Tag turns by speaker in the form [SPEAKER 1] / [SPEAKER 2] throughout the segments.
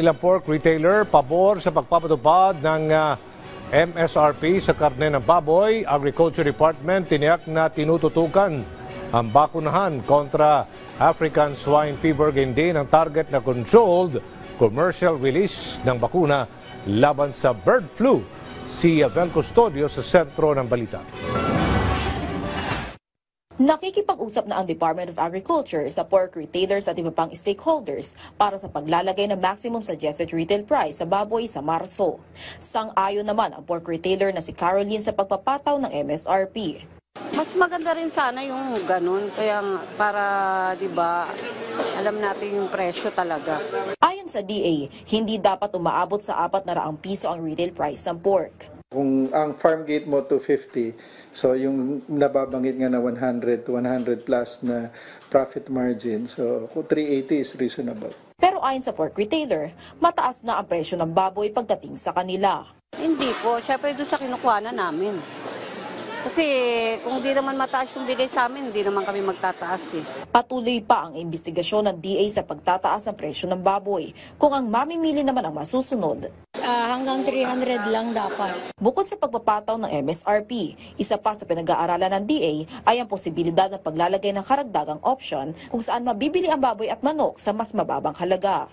[SPEAKER 1] Ilang pork retailer pabor sa pagpapatupad ng MSRP sa karne ng baboy. Agriculture Department tiniyak na tinututukan ang bakunahan kontra African Swine Fever, gayon din ang target na controlled commercial release ng bakuna laban sa bird flu. Si Vel Custodio sa sentro ng balita.
[SPEAKER 2] Nakikipag-usap na ang Department of Agriculture sa pork retailers at iba pang stakeholders para sa paglalagay ng maximum suggested retail price sa baboy sa Marso. Sang-ayon naman ang pork retailer na si Caroline sa pagpapataw ng MSRP.
[SPEAKER 3] Mas maganda rin sana yung ganun, kaya para 'di ba, alam natin yung presyo talaga.
[SPEAKER 2] Ayon sa DA, hindi dapat umaabot sa 400 piso ang retail price ng pork.
[SPEAKER 4] Kung ang farm gate mo 250, so yung nababanggit nga na 100 to 100 plus na profit margin, so 380 is reasonable.
[SPEAKER 2] Pero ayon sa pork retailer, mataas na ang presyo ng baboy pagdating sa kanila.
[SPEAKER 3] Hindi po, syempre doon sa kinukuha na namin. Kasi kung di naman mataas yung bigay sa amin, hindi naman kami magtataas eh.
[SPEAKER 2] Patuloy pa ang investigasyon ng DA sa pagtataas ng presyo ng baboy. Kung ang mamimili naman ang masusunod,
[SPEAKER 5] hanggang 300 lang dapat.
[SPEAKER 2] Bukod sa pagpapataw ng MSRP, isa pa sa pinag-aaralan ng DA ay ang posibilidad ng paglalagay ng karagdagang option kung saan mabibili ang baboy at manok sa mas mababang halaga.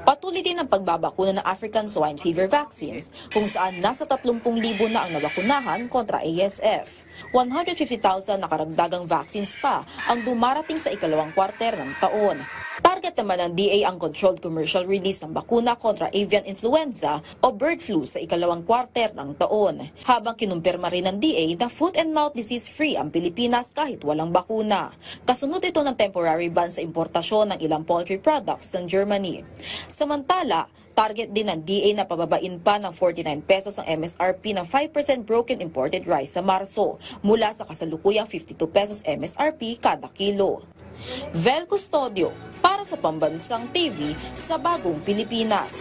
[SPEAKER 2] Patuloy din ang pagbabakuna ng African Swine Fever vaccines kung saan nasa 30,000 na ang nabakunahan kontra ASF. 150,000 na karagdagang vaccines pa ang dumarating sa ikalawang kwarter ng taon. Target naman ng DA ang controlled commercial release ng bakuna kontra avian influenza o bird flu sa ikalawang kwarter ng taon. Habang kinumpirma rin ng DA na foot and mouth disease free ang Pilipinas kahit walang bakuna. Kasunod ito ng temporary ban sa importasyon ng ilang poultry products ng Germany. Samantala, target din ng DA na pababain pa ng 49 pesos ang MSRP ng 5% broken imported rice sa Marso mula sa kasalukuyang 52 pesos MSRP kada kilo. Vel Custodio para sa Pambansang TV sa Bagong Pilipinas.